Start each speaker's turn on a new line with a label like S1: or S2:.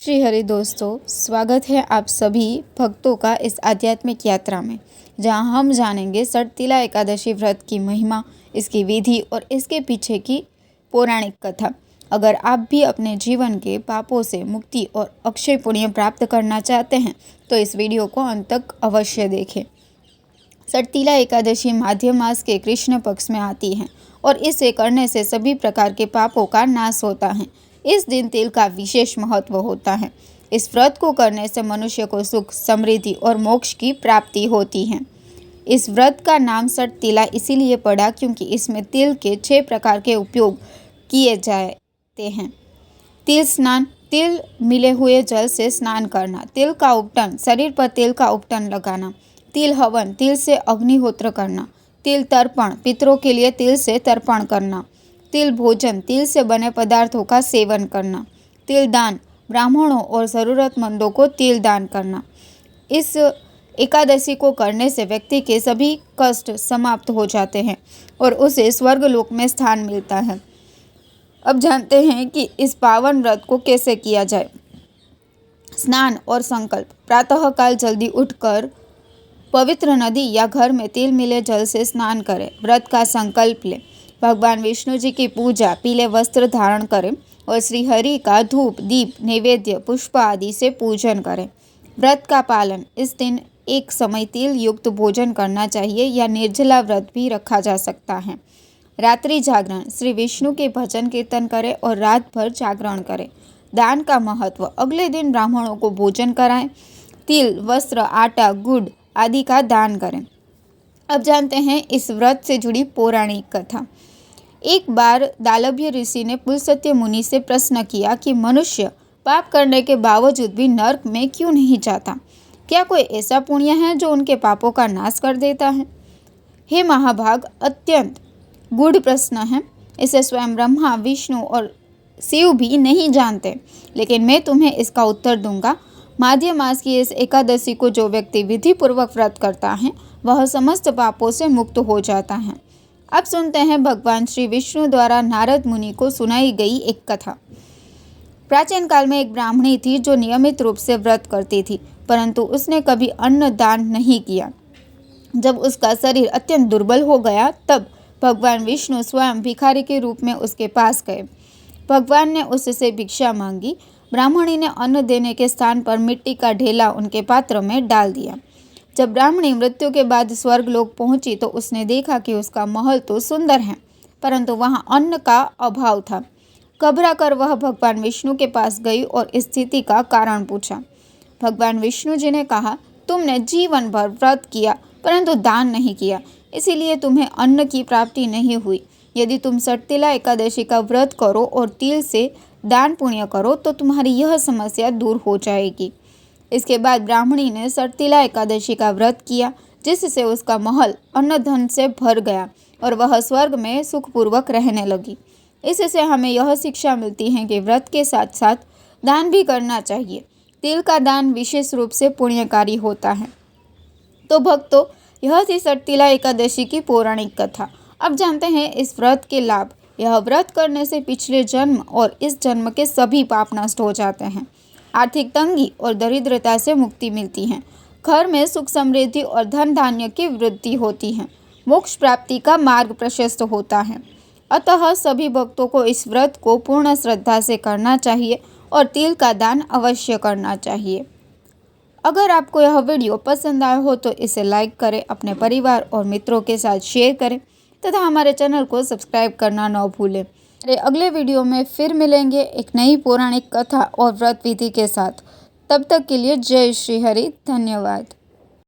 S1: श्री हरि दोस्तों, स्वागत है आप सभी भक्तों का इस आध्यात्मिक यात्रा में, जहां हम जानेंगे सटतिला एकादशी व्रत की महिमा, इसकी विधि और इसके पीछे की पौराणिक कथा। अगर आप भी अपने जीवन के पापों से मुक्ति और अक्षय पुण्य प्राप्त करना चाहते हैं तो इस वीडियो को अंत तक अवश्य देखें। सटतिला एकादशी माघ मास के कृष्ण पक्ष में आती है और इसे करने से सभी प्रकार के पापों का नाश होता है। इस दिन तिल का विशेष महत्व होता है। इस व्रत को करने से मनुष्य को सुख, समृद्धि और मोक्ष की प्राप्ति होती है। इस व्रत का नाम सटतिला इसीलिए पड़ा क्योंकि इसमें तिल के 6 प्रकार के उपयोग किए जाते हैं। तिल स्नान, तिल मिले हुए जल से स्नान करना। तिल का उपटन, शरीर पर तिल का उपटन लगाना। तिल हवन, तिल से अग्निहोत्र करना। तिल तर्पण, पितरों के लिए तिल से तर्पण करना। तिल भोजन, तिल से बने पदार्थों का सेवन करना। तिल दान, ब्राह्मणों और ज़रूरतमंदों को तिल दान करना। इस एकादशी को करने से व्यक्ति के सभी कष्ट समाप्त हो जाते हैं और उसे स्वर्गलोक में स्थान मिलता है। अब जानते हैं कि इस पावन व्रत को कैसे किया जाए। स्नान और संकल्प। प्रातःकाल जल्दी उठकर पवित्र नदी या घर में तिल मिले जल से स्नान करें। व्रत का संकल्प लें। भगवान विष्णु जी की पूजा, पीले वस्त्र धारण करें और श्री हरि का धूप, दीप, नैवेद्य, पुष्प आदि से पूजन करें। व्रत का पालन। इस दिन एक समय तिल युक्त भोजन करना चाहिए या निर्जला व्रत भी रखा जा सकता है। रात्रि जागरण। श्री विष्णु के भजन कीर्तन करें और रात भर जागरण करें। दान का महत्व। अगले दिन ब्राह्मणों को भोजन कराएं। तिल, वस्त्र, आटा, गुड़ आदि का दान करें। अब जानते हैं इस व्रत से जुड़ी पौराणिक कथा। एक बार दालभ्य ऋषि ने पुलस्त्य मुनि से प्रश्न किया कि मनुष्य पाप करने के बावजूद भी नरक में क्यों नहीं जाता? क्या कोई ऐसा पुण्य है जो उनके पापों का नाश कर देता है? हे महाभाग, अत्यंत गूढ़ प्रश्न है। इसे स्वयं ब्रह्मा, विष्णु और शिव भी नहीं जानते, लेकिन मैं तुम्हें इसका उत्तर दूंगा। माघ मास की इस एकादशी को जो व्यक्ति विधि पूर्वक व्रत करता है वह समस्त पापों से मुक्त हो जाता है। अब सुनते हैं भगवान श्री विष्णु द्वारा नारद मुनि को सुनाई गई एक कथा। प्राचीन काल में एक ब्राह्मणी थी जो नियमित रूप से व्रत करती थी, परंतु उसने कभी अन्न दान नहीं किया। जब उसका शरीर अत्यंत दुर्बल हो गया तब भगवान विष्णु स्वयं भिखारी के रूप में उसके पास गए। भगवान ने उससे भिक्षा मांगी। ब्राह्मणी ने अन्न देने के स्थान पर मिट्टी का ढेला उनके पात्र में डाल दिया। जब ब्राह्मणी मृत्यु के बाद स्वर्गलोक पहुंची तो उसने देखा कि उसका महल तो सुंदर है, परंतु वहां अन्न का अभाव था। घबरा कर वह भगवान विष्णु के पास गई और इस स्थिति का कारण पूछा। भगवान विष्णु जी ने कहा, तुमने जीवन भर व्रत किया परंतु दान नहीं किया, इसीलिए तुम्हें अन्न की प्राप्ति नहीं हुई। यदि तुम सटतिला एकादशी का व्रत करो और तिल से दान पुण्य करो तो तुम्हारी यह समस्या दूर हो जाएगी। इसके बाद ब्राह्मणी ने सटतिला एकादशी का व्रत किया, जिससे उसका महल अन्न धन से भर गया और वह स्वर्ग में सुखपूर्वक रहने लगी। इससे हमें यह शिक्षा मिलती है कि व्रत के साथ साथ दान भी करना चाहिए। तिल का दान विशेष रूप से पुण्यकारी होता है। तो भक्तों, यह थी सटतिला एकादशी की पौराणिक कथा। अब जानते हैं इस व्रत के लाभ। यह व्रत करने से पिछले जन्म और इस जन्म के सभी पाप नष्ट हो जाते हैं। आर्थिक तंगी और दरिद्रता से मुक्ति मिलती है। घर में सुख, समृद्धि और धन धान्य की वृद्धि होती है। मोक्ष प्राप्ति का मार्ग प्रशस्त होता है। अतः सभी भक्तों को इस व्रत को पूर्ण श्रद्धा से करना चाहिए और तिल का दान अवश्य करना चाहिए। अगर आपको यह वीडियो पसंद आया हो तो इसे लाइक करें, अपने परिवार और मित्रों के साथ शेयर करें तथा हमारे चैनल को सब्सक्राइब करना न भूलें। अगले वीडियो में फिर मिलेंगे एक नई पौराणिक कथा और व्रत विधि के साथ। तब तक के लिए जय श्री हरि। धन्यवाद।